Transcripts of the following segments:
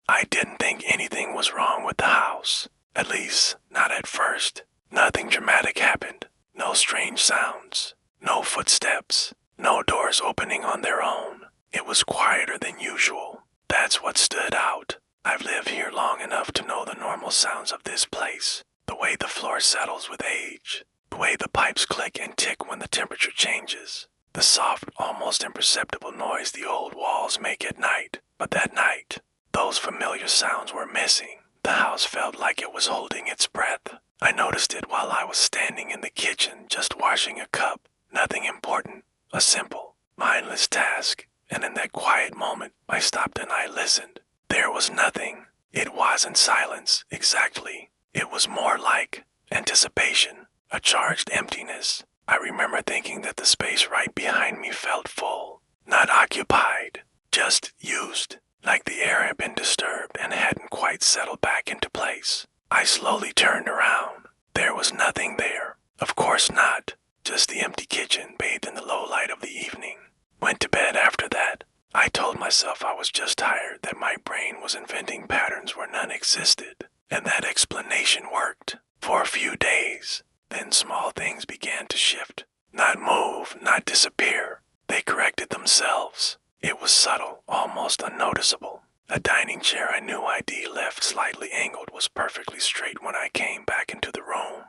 I didn't think anything was wrong with the house. At least, not at first. Nothing dramatic happened. No strange sounds. No footsteps. No doors opening on their own. It was quieter than usual. That's what stood out. I've lived here long enough to know the normal sounds of this place. The way the floor settles with age. The way the pipes click and tick when the temperature changes. The soft, almost imperceptible noise the old walls make at night. But that night, those familiar sounds were missing. The house felt like it was holding its breath. I noticed it while I was standing in the kitchen just washing a cup. Nothing important. A simple, mindless task. And in that quiet moment, I stopped and I listened. There was nothing. It wasn't silence, exactly. It was more like anticipation, a charged emptiness. I remember thinking that the space right behind me felt full, not occupied, just used, like the air had been disturbed and hadn't quite settled back into place. I slowly turned around. There was nothing there. Of course not. Just the empty kitchen bathed in the low light of the evening. Went to bed after that. I told myself I was just tired, that my brain was inventing patterns where none existed. And that explanation worked. For a few days. Then small things began to shift. Not move, not disappear. They corrected themselves. It was subtle, almost unnoticeable. A dining chair I knew I'd left slightly angled was perfectly straight when I came back into the room.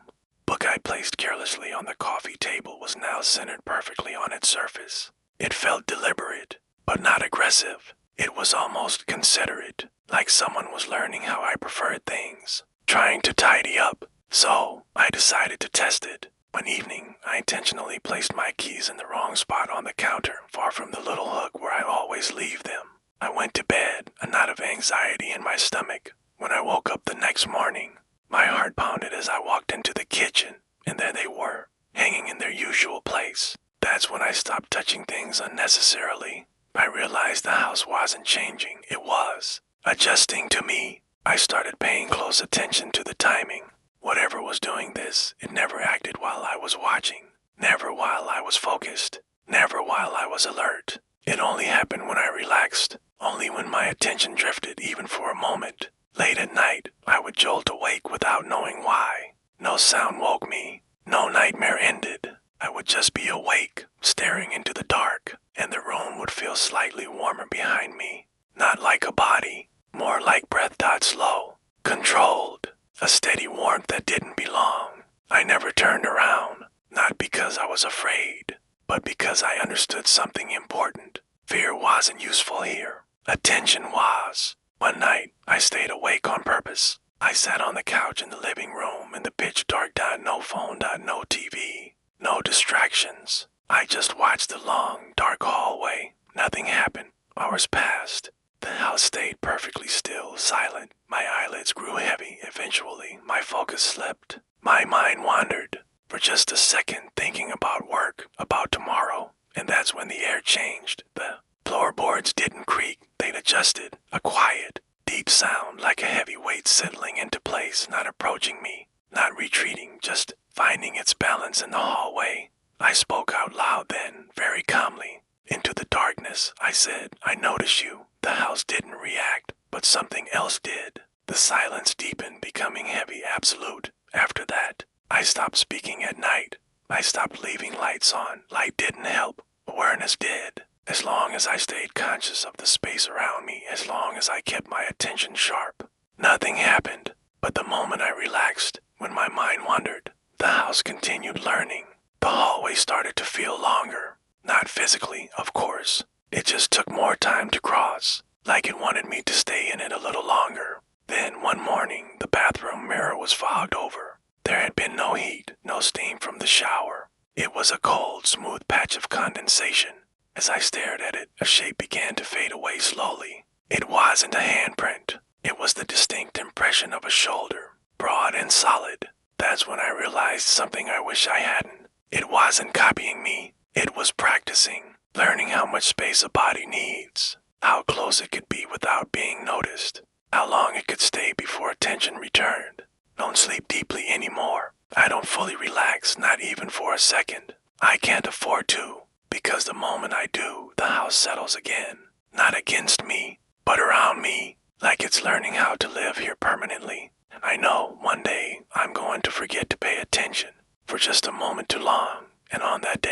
Book I placed carelessly on the coffee table was now centered perfectly on its surface. It felt deliberate, but not aggressive. It was almost considerate, like someone was learning how I preferred things, trying to tidy up. So, I decided to test it. One evening, I intentionally placed my keys in the wrong spot on the counter, far from the little hook where I always leave them. I went to bed, a knot of anxiety in my stomach. When I woke up the next morning, my heart pounded as I walked into the kitchen, and there they were, hanging in their usual place. That's when I stopped touching things unnecessarily. I realized the house wasn't changing, it was adjusting to me. I started paying close attention to the timing. Whatever was doing this, it never acted while I was watching. Never while I was focused. Never while I was alert. It only happened when I relaxed. Only when my attention drifted even for a moment. Late at night, I would jolt awake without knowing why. No sound woke me. No nightmare ended. I would just be awake, staring into the dark, and the room would feel slightly warmer behind me. Not like a body, more like breath slow, controlled. A steady warmth that didn't belong. I never turned around, not because I was afraid, but because I understood something important. Fear wasn't useful here. Attention was. One night, I stayed awake on purpose. I sat on the couch in the living room in the pitch dark. No phone, no TV, no distractions. I just watched the long, dark hallway. Nothing happened. Hours passed. The house stayed perfectly still, silent. My eyelids grew heavy. Eventually, my focus slipped. My mind wandered. For just a second, thinking about work, about tomorrow. And that's when the air changed. The floorboards didn't creak. They'd adjusted. A quiet, deep sound like a heavy weight settling into place, not approaching me, not retreating, just finding its balance in the hallway. I spoke out loud then, very calmly. Into the darkness, I said, I notice you. The house didn't react, but something else did. The silence deepened, becoming heavy, absolute. After that, I stopped speaking at night. I stopped leaving lights on. Light didn't help. Awareness did. As long as I stayed conscious of the space around me, as long as I kept my attention sharp. Nothing happened. But the moment I relaxed, when my mind wandered, the house continued learning. The hallway started to feel longer. Not physically, of course. It just took more time to cross, like it wanted me to stay in it a little longer. Then one morning, the bathroom mirror was fogged over. There had been no heat, no steam from the shower. It was a cold, smooth patch of condensation. As I stared at it, a shape began to fade away slowly. It wasn't a handprint. It was the distinct impression of a shoulder, broad and solid. That's when I realized something I wish I hadn't. It wasn't copying me. It was practicing, learning how much space a body needs, how close it could be without being noticed, how long it could stay before attention returned. Don't sleep deeply anymore. I don't fully relax, not even for a second. I can't afford to, because the moment I do, the house settles again. Not against me, but around me. like it's learning how to live here permanently. I know one day I'm going to forget to pay attention for just a moment too long, and on that